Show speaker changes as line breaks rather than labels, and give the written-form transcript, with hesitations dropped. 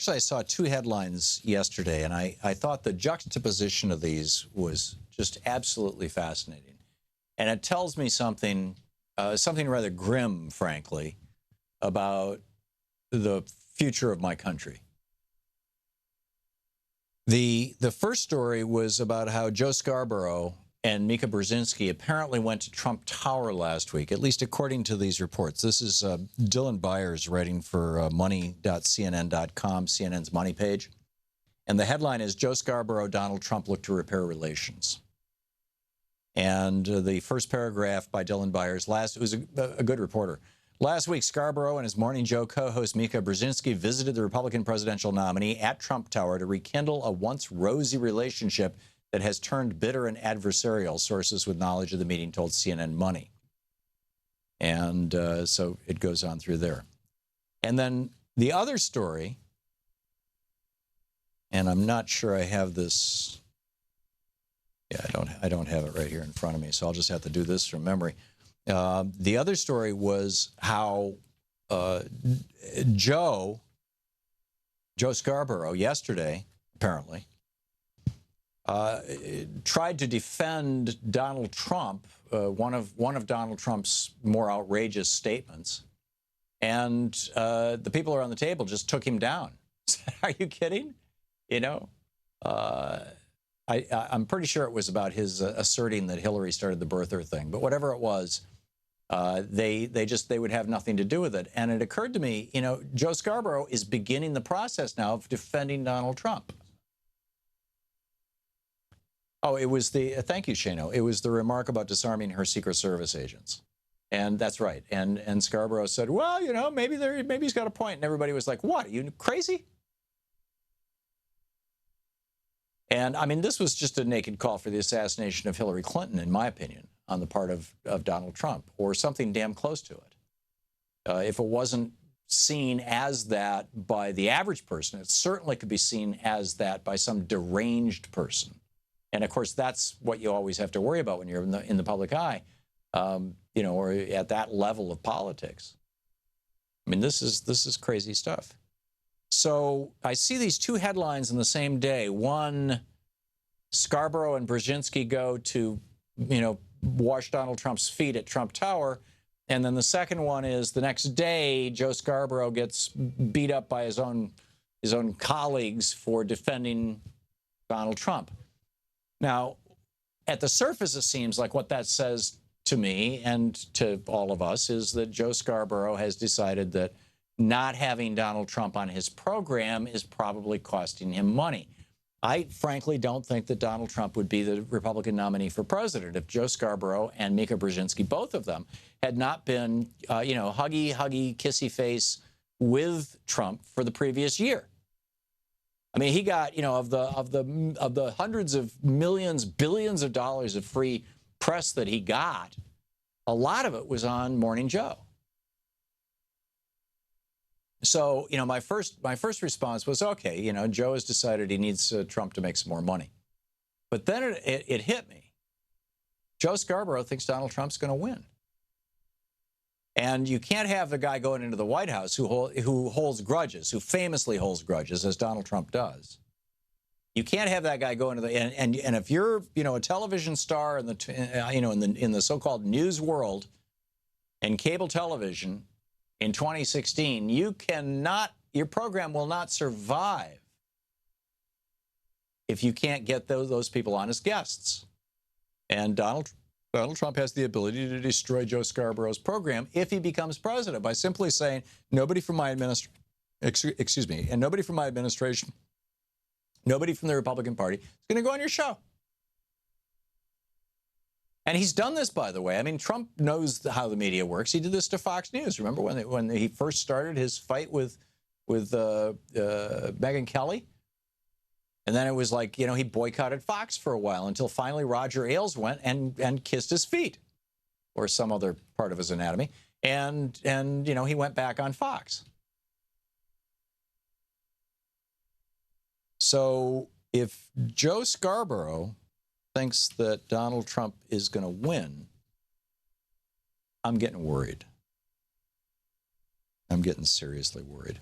Actually, I saw two headlines yesterday, and I thought the juxtaposition of these was just absolutely fascinating. And it tells me something, something rather grim, frankly, about the future of my country. The first story was about how Joe Scarborough and Mika apparently went to Trump Tower last week, at least according to these reports. This is Dylan Byers writing for money.cnn.com, CNN's money page. And the headline is, Joe Scarborough, Donald Trump look to repair relations. And the first paragraph by Dylan Byers, it was a good reporter. Last week, Scarborough and his Morning Joe co-host Mika Brzezinski visited the Republican presidential nominee at Trump Tower to rekindle a once rosy relationship that has turned bitter and adversarial, sources with knowledge of the meeting told CNN Money. And so it goes on through there. And then the other story, and I'm not sure I have this. Yeah, I don't have it right here in front of me, so I'll just have to do this from memory. The other story was how Joe Scarborogh yesterday, apparently, tried to defend Donald Trump, one of Donald Trump's more outrageous statements, and the people around the table just took him down. Are you kidding? You know, I'm pretty sure it was about his asserting that Hillary started the birther thing, but whatever it was, they would have nothing to do with it. And it occurred to me, you know, Joe Scarborough is beginning the process now of defending Donald Trump. Oh, it was thank you, Shano. It was the remark about disarming her Secret Service agents. And that's right. And Scarborough said, well, you know, maybe he's got a point. And everybody was like, what, are you crazy? And I mean, this was just a naked call for the assassination of Hillary Clinton, in my opinion, on the part of Donald Trump, or something damn close to it. If it wasn't seen as that by the average person, it certainly could be seen as that by some deranged person. And of course, that's what you always have to worry about when you're in the public eye, you know, or at that level of politics. I mean, this is crazy stuff. So I see these two headlines in the same day. One, Scarborough and Brzezinski go to, you know, wash Donald Trump's feet at Trump Tower. And then the second one is the next day, Joe Scarborough gets beat up by his own colleagues for defending Donald Trump. Now, at the surface, it seems like what that says to me and to all of us is that Joe Scarborough has decided that not having Donald Trump on his program is probably costing him money. I frankly don't think that Donald Trump would be the Republican nominee for president if Joe Scarborough and Mika Brzezinski, both of them, had not been, you know, huggy, kissy face with Trump for the previous year. I mean, he got, you know, of the hundreds of millions, billions of dollars of free press that he got, a lot of it was on Morning Joe. So, you know, my first response was, okay, you know, Joe has decided he needs Trump to make some more money. But then it hit me. Joe Scarborough thinks Donald Trump's going to win. And you can't have the guy going into the White House who holds grudges, who famously holds grudges, as Donald Trump does. You can't have that guy go into the and if you're, you know, a television star in the you know, in the so-called news world and cable television in 2016, you cannot, your program will not survive if you can't get those people on as guests. And Donald Trump has the ability to destroy Joe Scarborough's program if he becomes president by simply saying, nobody from my administration, and nobody from my administration, nobody from the Republican Party is going to go on your show. And he's done this, by the way. I mean, Trump knows how the media works. He did this to Fox News. Remember when he first started his fight with Megyn Kelly? And then it was like, you know, he boycotted Fox for a while until finally Roger Ailes went and kissed his feet or some other part of his anatomy. And you know, he went back on Fox. So if Joe Scarborough thinks that Donald Trump is going to win, I'm getting worried. I'm getting seriously worried.